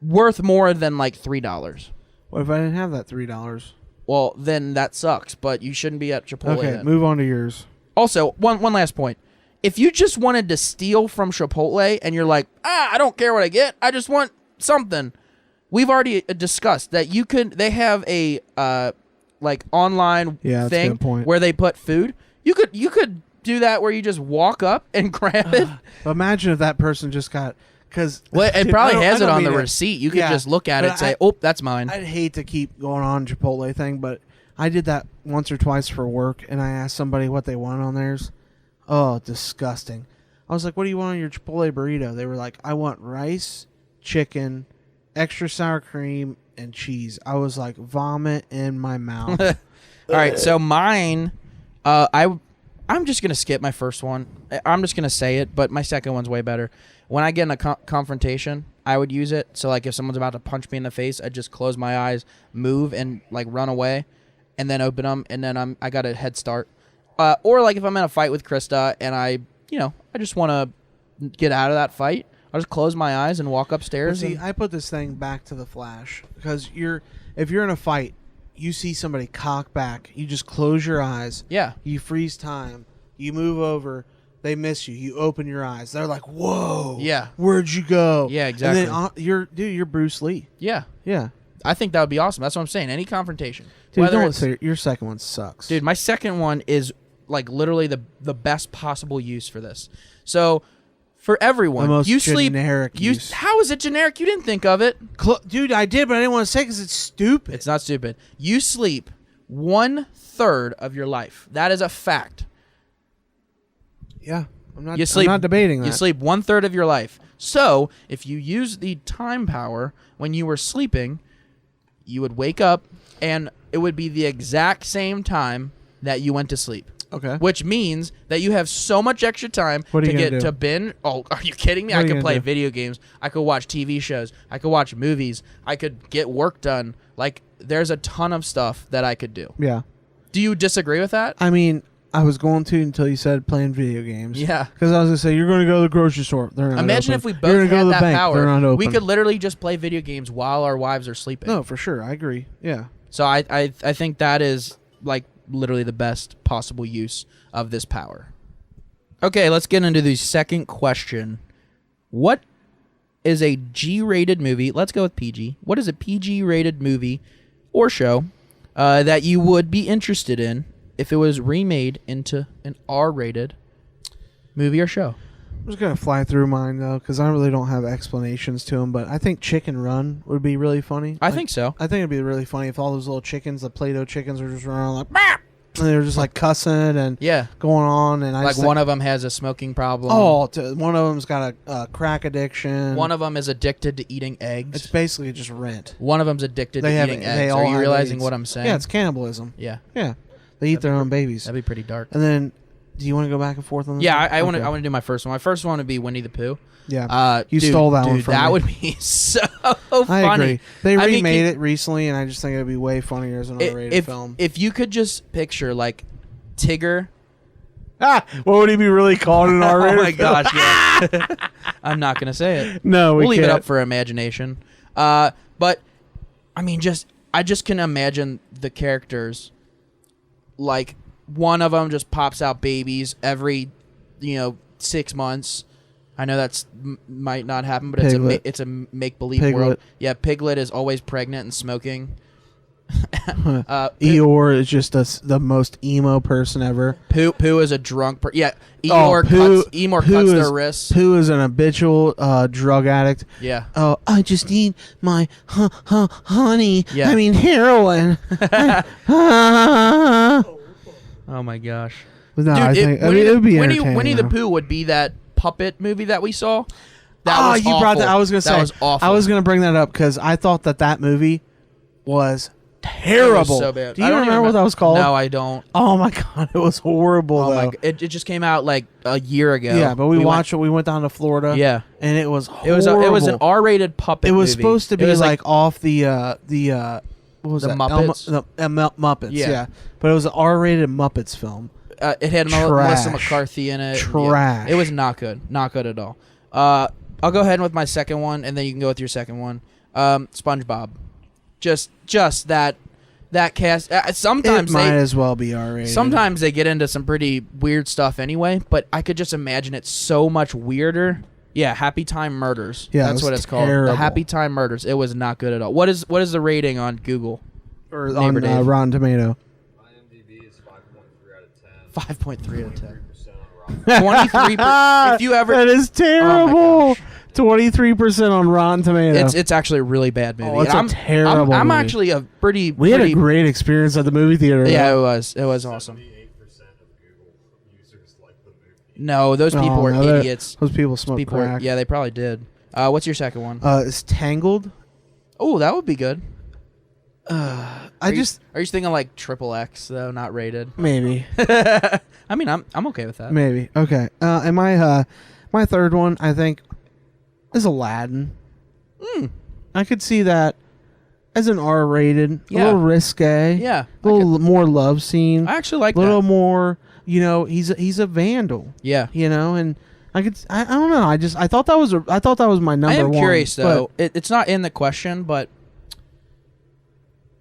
worth more than like $3? What if I didn't have that $3? Well, then that sucks. But you shouldn't be at Chipotle. Okay, then. move on to yours. Also, one last point. If you just wanted to steal from Chipotle and you're like, I don't care what I get, I just want something. We've already discussed that they have a like online Yeah, that's a thing good point. where they put food. You could do that where you just walk up and grab it. Imagine if that person just got because Well, it probably has it on the receipt. You could Yeah, just look at it but and say, "Oh, that's mine." I'd hate to keep going on Chipotle thing, but I did that once or twice for work, and I asked somebody what they want on theirs. Oh, disgusting! I was like, "What do you want on your Chipotle burrito?" They were like, "I want rice, chicken, extra sour cream, and cheese." I was like, vomit in my mouth. All right, so mine, I'm just gonna skip my first one. I'm just gonna say it, but my second one's way better. When I get in a confrontation, I would use it. So like if someone's about to punch me in the face, I'd just close my eyes, move, and like run away, and then open them, and then I got a head start. Or like if I'm in a fight with Krista and I just want to get out of that fight, I'll just close my eyes and walk But upstairs. see, I put this thing back to the Flash because if you're in a fight, you see somebody cock back, you just close your eyes. Yeah. You freeze time. You move over. They miss you. You open your eyes. They're like, "Whoa, Yeah. where'd you go?" Yeah, exactly. And then you're Bruce Lee. Yeah. Yeah, I think that would be awesome. That's what I'm saying. Any confrontation. dude. Whether Don't it's- say your second one sucks, Dude, my second one is like literally the best possible use for this. So for everyone, The most you sleep. generic use. How is it generic? You didn't think of it. Dude, I did, but I didn't want to say because it's stupid. It's not stupid. You sleep 1/3 of your life. That is a fact. Yeah, I'm not. You sleep. I'm not debating that. You sleep 1/3 of your life. So if you use the time power when you were sleeping, you would wake up and it would be the exact same time that you went to sleep. Okay. Which means that you have so much extra time What are to you gonna get do? to binge. Oh, are you kidding me? What I are you could gonna play do? video games. I could watch TV shows. I could watch movies. I could get work done. Like, there's a ton of stuff that I could do. Yeah. Do you disagree with that? I mean, I was going to until you said playing video games. Yeah. Because I was going to say, you're going to go to the grocery store. They're not Imagine open. if we You're both gonna go had to the that bank. They're not power. open. We could literally just play video games while our wives are sleeping. No, for sure. I agree. Yeah. So I think that is like literally the best possible use of this power. Okay, let's get into the second question. What is a G-rated movie? Let's go with PG. What is a PG-rated movie or show that you would be interested in if it was remade into an R-rated movie or show? I'm just going to fly through mine, though, because I really don't have explanations to them. But I think Chicken Run would be really funny. I think so. I think it'd be really funny if all those little chickens, the Play-Doh chickens, were just running around like, "Bah!" and they're just like cussing and Yeah. going on. And I Like just one of them has a smoking problem. one of them's got a crack addiction. One of them is addicted to eating eggs. It's basically just Rent. One of them's addicted to eating eggs. Are you have realizing AIDS. what I'm saying? Yeah, it's cannibalism. Yeah. Yeah, they eat their own babies. That'd be pretty dark. And then, do you want to go back and forth on this? Yeah, one? I want to. Okay. I want to do my first one. My first one would be Winnie the Pooh. Yeah, you Dude, stole that one dude, from that me. would be so I funny. agree. They I mean, remade it recently, and I just think it would be way funnier as an R-rated If film. if you could just picture like Tigger. What would he be really called in an R-rated Oh my film? gosh! Yeah. I'm not gonna say it. No, We'll leave it can't. up for imagination. But I mean, I just can imagine the characters. Like one of them just pops out babies every, 6 months. I know that's might not happen, but Piglet. it's a make believe Piglet. world. Yeah, Piglet is always pregnant and smoking. Eeyore is just the most emo person ever. Pooh is a drunk. Yeah, Eeyore cuts their wrists. Pooh is an habitual drug addict. Yeah. Oh, I just need my honey. Yeah. I mean heroin. Oh my gosh. No, Dude, it would be entertaining. Winnie the though. Pooh would be that puppet movie that we saw. That Oh, was you brought that. awful. I was gonna say. That was awful. I was gonna bring that up because I thought that movie was terrible. It was so bad. Do you I don't remember what that was called? No, I don't. Oh my god, it was horrible. Oh my! though. It just came out like a year ago. Yeah, but we watched it. We went down to Florida. Yeah, and it was it was an horrible. R-rated puppet. It was movie. supposed to It be was like off the what was The that? Muppets? Muppets. Yeah. Yeah, but it was an R-rated Muppets film. it had Trash. Melissa McCarthy in it. Trash. Yeah. It was not good. Not good at all. I'll go ahead with my second one, and then you can go with your second one. SpongeBob. Just that cast. Sometimes It might as well be R-rated. Sometimes they get into some pretty weird stuff anyway, but I could just imagine it so much weirder. Yeah, Happy Time Murders. Yeah, That's it what was it's called. The terrible. Happy Time Murders. It was not good at all. What is the rating on Google? or Neighbor on Dave. Rotten Tomato. IMDb is 5.3 out of 10. 5.3 out of 10. 3% on Rotten. 23%. If you ever, That is terrible. Oh my gosh. 23% on Rotten Tomato. it's actually a really bad movie. Oh, it's a terrible I'm movie. actually a pretty. we had a pretty- great experience at the movie theater. Yeah, though. it was awesome. 78% of Google users like the movie. No, those people Oh, are no, they're- idiots. Those people smoke People are, crack. yeah, they probably did. What's your second one? It's Tangled. Oh, that would be good. I Are you thinking like triple X though, not rated? maybe I mean, I'm okay with that. maybe okay. And my third one I think is Aladdin. I could see that as an R-rated, Yeah. a little risque. Yeah, a little more love scene. I actually like a little that. more. He's a vandal. Yeah, And I don't know. I thought that was my number I am one. curious but though. It's not in the question, but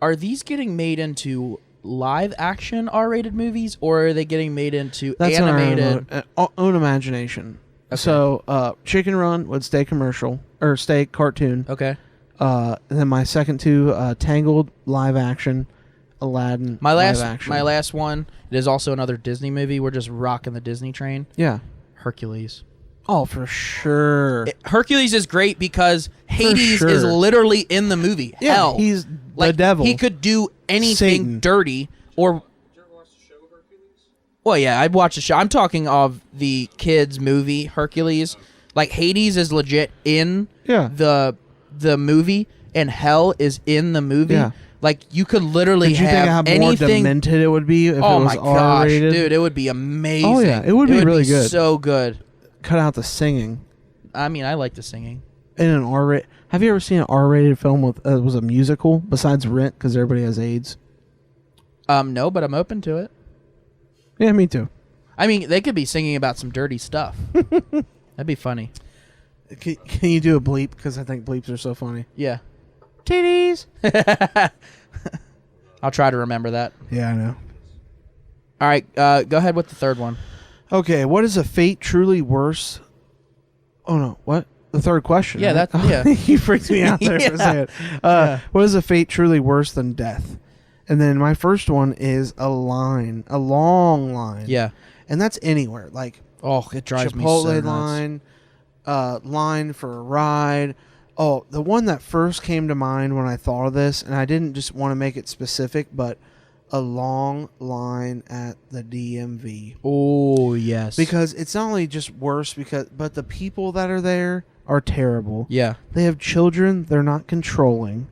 are these getting made into live action R-rated movies, or are they getting made into That's animated? own imagination. Okay. So, Chicken Run would stay commercial or stay cartoon. Okay. And then my second two, Tangled live action, Aladdin My live action. last one. It is also another Disney movie. We're just rocking the Disney train. Yeah. Hercules. Oh, for sure. Hercules is great because Hades sure. is literally in the movie. Yeah, Hell, he's like the devil. he could do anything Satan. dirty or. Well, yeah, I'd watch the show. I'm talking of the kids' movie Hercules. Like Hades is legit in Yeah. the movie, and Hell is in the movie. Yeah. Like you could literally Did you think have how more anything. demented it would be if Oh it was my gosh, R-rated? dude, it would be amazing. Oh, yeah, it would be really good. So good. Cut out the singing. I mean, I like the singing. In an R-rated. Have you ever seen an R-rated film with was a musical besides Rent because everybody has AIDS? No, but I'm open to it. Yeah, me too. I mean, they could be singing about some dirty stuff. That'd be funny. Can you do a bleep? Because I think bleeps are so funny. Yeah. Titties. I'll try to remember that. Yeah, I know. All right, go ahead with the third one. Okay, what is a fate truly worse? Oh no, what? The third question. Yeah, right? yeah. You freaked me out there for a second. What is a fate truly worse than death? And then my first one is a line, a long line. Yeah. And that's anywhere, like Oh, it drives me Chipotle so nuts. line, line for a ride. Oh, the one that first came to mind when I thought of this, and I didn't just want to make it specific, but a long line at the DMV. Oh, yes. Because it's not only just worse, but the people that are there are terrible. Yeah. They have children they're not controlling.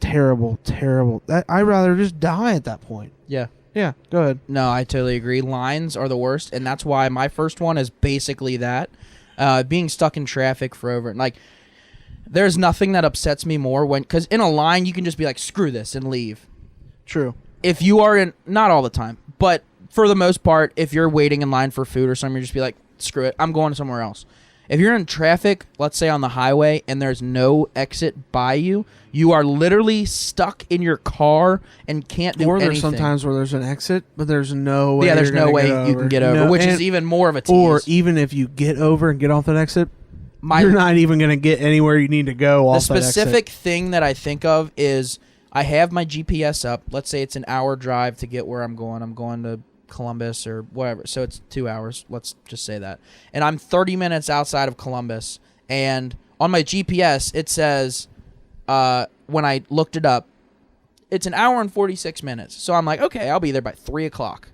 Terrible, terrible. I'd rather just die at that point. Yeah. Yeah, go ahead. No, I totally agree. Lines are the worst, and that's why my first one is basically that. Being stuck in traffic for over... Like, there's nothing that upsets me more when... Because in a line, you can just be like, screw this, and leave. True. If you are in... Not all the time, but for the most part, if you're waiting in line for food or something, you just be like, screw it, I'm going somewhere else. If you're in traffic, let's say on the highway, and there's no exit by you, you are literally stuck in your car and can't do anything. Or there's sometimes where there's an exit, but there's no way. Yeah, there's no way you can get over, which is even more of a tease. Or even if you get over and get off that exit, you're not even going to get anywhere you need to go off that exit. The specific thing that I think of is I have my GPS up. Let's say it's an hour drive to get where I'm going. I'm going to Columbus or whatever, so it's 2 hours, let's just say that, and I'm 30 minutes outside of Columbus, and on my GPS it says when I looked it up it's an hour and 46 minutes, so I'm like, okay, I'll be there by 3 o'clock,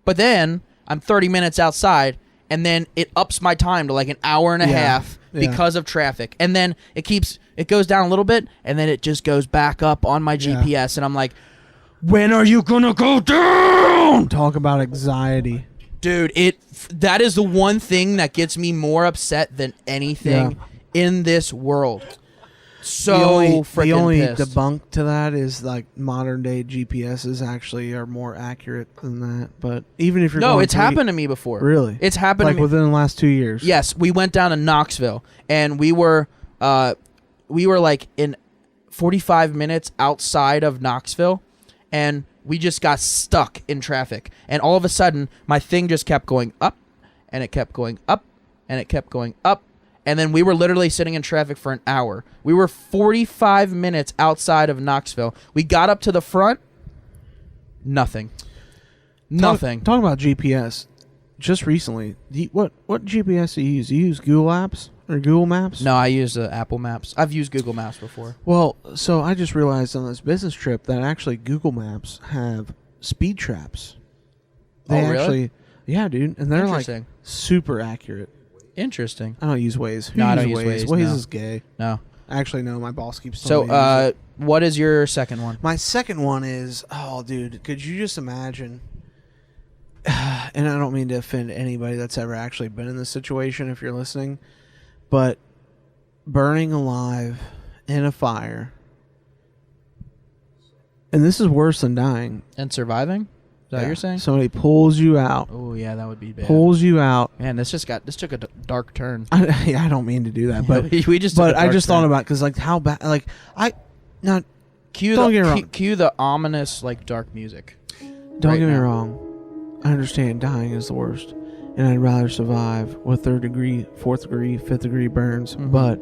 but then I'm 30 minutes outside, and then it ups my time to like an hour and a half because of traffic, and then it goes down a little bit, and then it just goes back up on my GPS, and I'm like, when are you gonna go down? Talk about anxiety. Dude, that is the one thing that gets me more upset than anything in this world. So the only pissed. debunk to that is like modern day GPSs actually are more accurate than that. But even if you're it's happened to me before. Really? It's happened like to me within the last 2 years. Yes, we went down to Knoxville, and we were like in 45 minutes outside of Knoxville. And we just got stuck in traffic. And all of a sudden, my thing just kept going up, and it kept going up, and it kept going up. And then we were literally sitting in traffic for an hour. We were 45 minutes outside of Knoxville. We got up to the front. Nothing. Nothing. Talking about GPS, just recently, what GPS do you use? Do you use Google Apps or Google Maps? No, I use Apple Maps. I've used Google Maps before. Well, so I just realized on this business trip that actually Google Maps have speed traps. They really? actually, yeah, dude, and they're like Interesting. super accurate. Interesting. I don't use Waze. No, I don't uses use Waze, Waze no. is gay. No. Actually, no. My boss keeps telling So, me to use it. what is your second one? My second one is, oh, dude, could you just imagine? And I don't mean to offend anybody that's ever actually been in this situation if you're listening, but burning alive in a fire. And this is worse than dying. And surviving? Is that what you're saying? Somebody pulls you out. Oh, yeah, that would be bad. Pulls you out. Man, this took a dark turn. I don't mean to do that, but we just. but I just thought about because like how bad like don't get me wrong. Cue the ominous like dark music. Don't right get me now. wrong. I understand dying is the worst, and I'd rather survive with 3rd degree, 4th degree, 5th degree burns. Mhm. But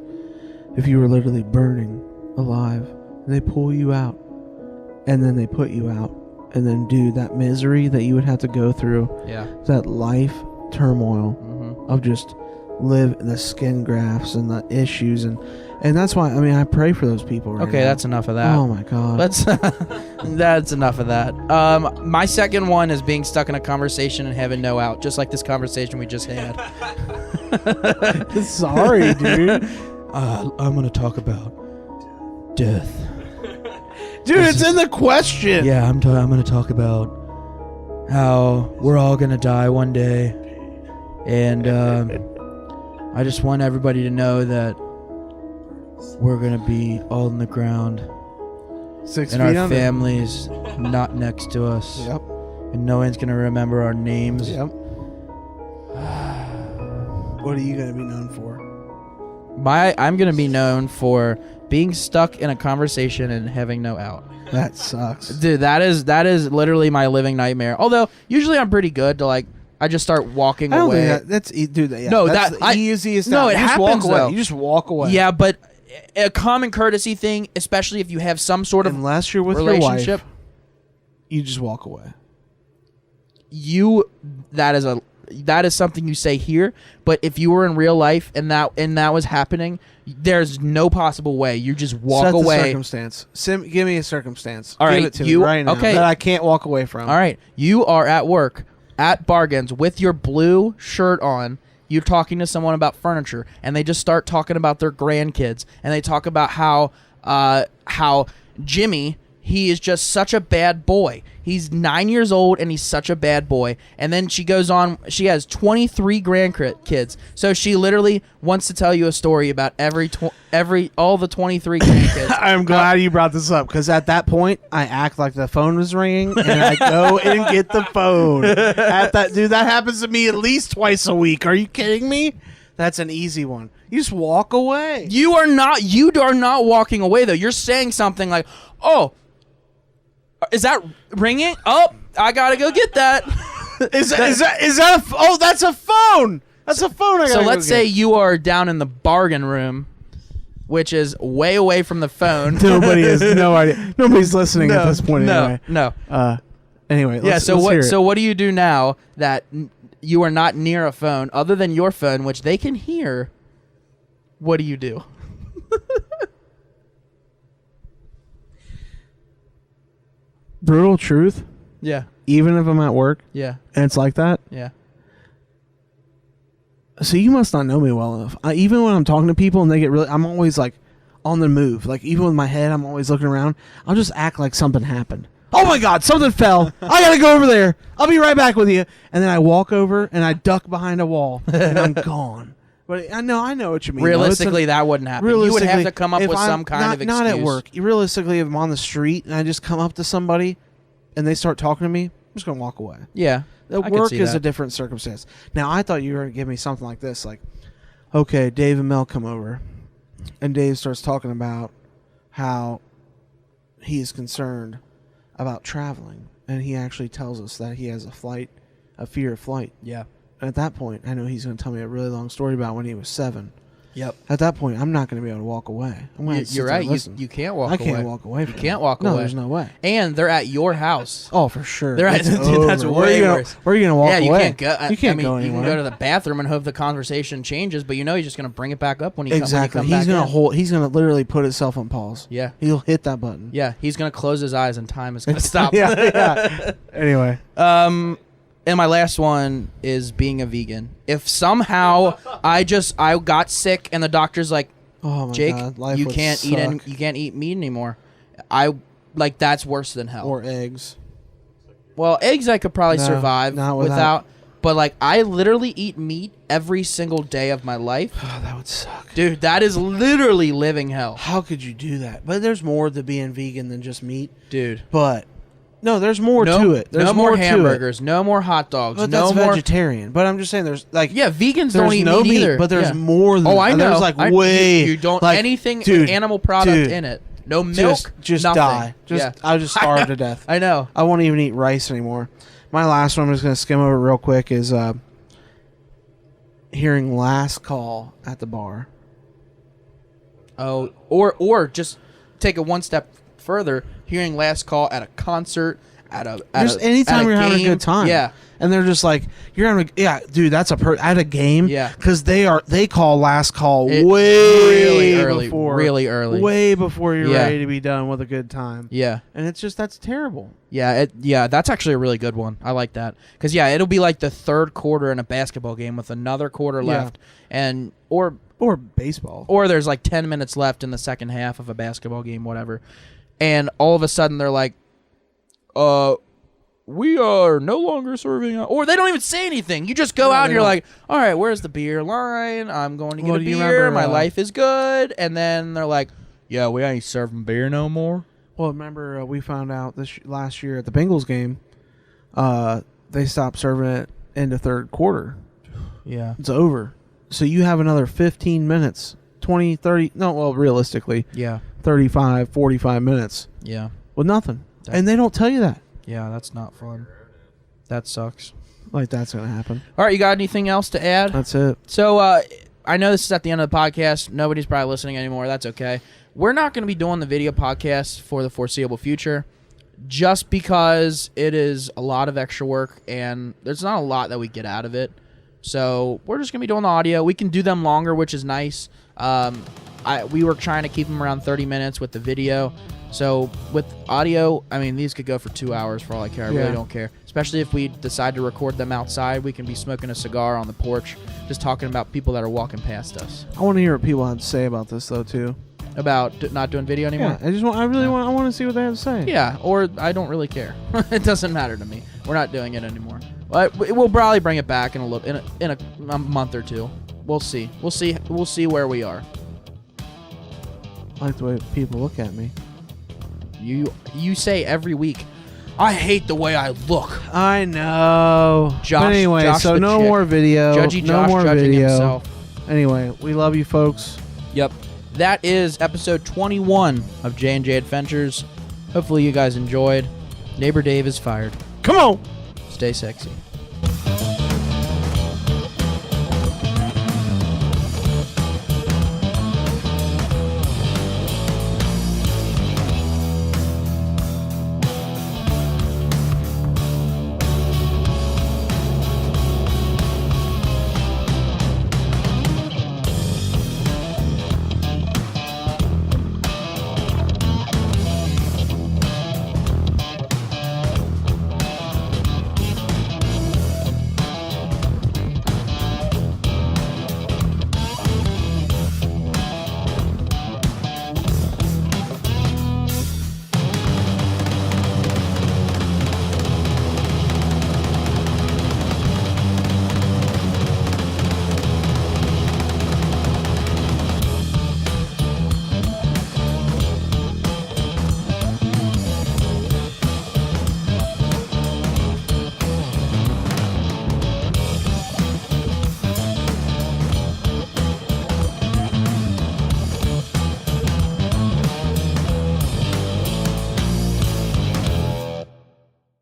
if you were literally burning alive, and they pull you out, and then they put you out, and then dude, that misery that you would have to go through, Yeah. that life turmoil Mm-hmm. of just live the skin grafts and the issues and that's why I mean I pray for those people right Okay, now. that's enough of that. Oh my god. That's enough of that. My second one is being stuck in a conversation and having no out, just like this conversation we just had. Sorry, dude. I'm gonna talk about death. Dude, it's in the question. Yeah, I'm gonna talk about how we're all gonna die one day, and I just want everybody to know that we're gonna be all in the ground, 6 and feet our under. families not next to us. Yep. And no one's gonna remember our names. Yep. What are you gonna be known for? I'm gonna be known for being stuck in a conversation and having no out. That sucks. Dude, that is literally my living nightmare. Although usually I'm pretty good to like I just start walking I don't away. think that's dude. Yeah, No, that's that- the easiest. no, out. it You just happens, walk away. though. You just walk away. Yeah, but a common courtesy thing, especially if you have some sort of Unless you're with relationship, your wife, you just walk away. that is something you say here. But if you were in real life and that was happening, there's no possible way. You just walk Set the away. circumstance. Give me a circumstance. All Give right, it to you- me right now okay. that I can't walk away from. All right, you are at work at Bargains with your blue shirt on. You're talking to someone about furniture, and they just start talking about their grandkids, and they talk about how Jimmy, he is just such a bad boy. He's 9 years old, and he's such a bad boy. And then she goes on. She has 23 grandkids, so she literally wants to tell you a story about all the 23 grandkids. I'm glad you brought this up because at that point I act like the phone was ringing and I go and get the phone. Dude, that happens to me at least twice a week. Are you kidding me? That's an easy one. You just walk away. You are not walking away though. You're saying something like, "Oh, is that ringing? Oh, I gotta go get that." Is that oh, that's a phone. That's a phone. So let's say you are down in the bargain room, which is way away from the phone. nobody has no idea. Nobody's listening at this point anyway. No. Anyway, Yeah. let's So hear what? it. So what do you do now that you are not near a phone, other than your phone, which they can hear? What do you do? Brutal truth. Yeah. Even if I'm at work Yeah. and it's like that. Yeah. So you must not know me well enough. Even when I'm talking to people and they get really, I'm always like on the move. Like even with my head, I'm always looking around. I'll just act like something happened. Oh my God, something fell. I gotta go over there. I'll be right back with you. And then I walk over and I duck behind a wall and I'm gone. But I know what you mean. Realistically, that wouldn't happen. You would have to come up if with I'm some kind of excuse. Not at work. Realistically, if I'm on the street and I just come up to somebody and they start talking to me, I'm just gonna walk away. Yeah. At I could work see is that. a different circumstance. Now, I thought you were going to give me something like this. Like, okay, Dave and Mel come over. And Dave starts talking about how he is concerned about traveling. And he actually tells us that he has a fear of flight. Yeah. And at that point, I know he's going to tell me a really long story about when he was 7. Yep. At that point, I'm not going to be able to walk away. I'm going to You're right. You can't walk away. I can't walk away. You can't walk no, away. there's no way. And they're at your house. Oh, for sure. They're at, It's dude, that's over. way worse. Where are you going to walk yeah, you away? can't go. You can't I mean, go you anywhere. can go to the bathroom and hope the conversation changes, but you know he's just going to bring it back up when he Exactly. When you come He's back gonna in. He's gonna literally put himself on pause. Yeah. He'll hit that button. Yeah, he's going to close his eyes and time is going to stop. yeah. Anyway. And my last one is being a vegan. If somehow I got sick and the doctor's like, Oh my Jake, God. Life you would can't eat suck. you can't eat meat anymore. That's worse than hell. Or eggs. Well, eggs I could probably No, survive not without. But like I literally eat meat every single day of my life. Oh, that would suck. Dude, that is literally living hell. How could you do that? But there's more to being vegan than just meat. Dude. But no, there's more to it. There's no more to it. hamburgers, no more hot dogs, But no that's more vegetarian. But I'm just saying there's like Yeah, vegans there's don't eat no meat either. but there's Yeah. more than Oh, I know. There's like you don't like, anything dude, animal product dude, in it. No milk, just nothing. die. Yeah. I'll just starve to death. I know. I won't even eat rice anymore. My last one, I'm just going to skim over real quick, is hearing last call at the bar. Oh, or just take it one step further, hearing last call at a concert, Just anytime you're having a good time. Yeah. And they're just like, you're having dude, that's at a game. Yeah. Because they call last call It- way really early. Way before you're Yeah. ready to be done with a good time. Yeah. And it's just, that's terrible. Yeah, that's actually a really good one. I like that. Because, it'll be like the third quarter in a basketball game with another quarter Yeah. left. And or Baseball. or there's like 10 minutes left in the second half of a basketball game, whatever. And all of a sudden they're like, we are no longer serving, or they don't even say anything. You just go out and you're like, all right, where's the beer line? I'm going to get Well, a do you beer. remember, My life is good. And then they're like, yeah, we ain't serving beer no more. Well, remember we found out this last year at the Bengals game, they stopped serving it into third quarter. Yeah. It's over. So you have another 15 minutes, 20, 30, no, well, realistically, Yeah. 35, 45 minutes Yeah. with nothing. That- And they don't tell you that. Yeah, that's not fun. That sucks. Like, that's going to happen. All right, you got anything else to add? That's it. So, I know this is at the end of the podcast. Nobody's probably listening anymore. That's okay. We're not going to be doing the video podcast for the foreseeable future just because it is a lot of extra work and there's not a lot that we get out of it. So, we're just going to be doing the audio. We can do them longer, which is nice. We were trying to keep them around 30 minutes with the video. So, with audio, I mean, these could go for 2 hours for all I care. I really Yeah. don't care. Especially if we decide to record them outside. We can be smoking a cigar on the porch, just talking about people that are walking past us. I want to hear what people have to say about this, though, too. About not doing video anymore? Yeah, I want to see what they have to say. Yeah, or I don't really care. It doesn't matter to me. We're not doing it anymore. But we'll probably bring it back in a month or two. We'll see. We'll see where we are. I like the way people look at me. You say every week, I hate the way I look. I know. Josh- But anyway, Josh so the no chick. more video. Judgy no Josh more judging video. himself. Anyway, we love you, folks. Yep. That is episode 21 of J&J Adventures. Hopefully you guys enjoyed. Neighbor Dave is fired. Come on. Stay sexy.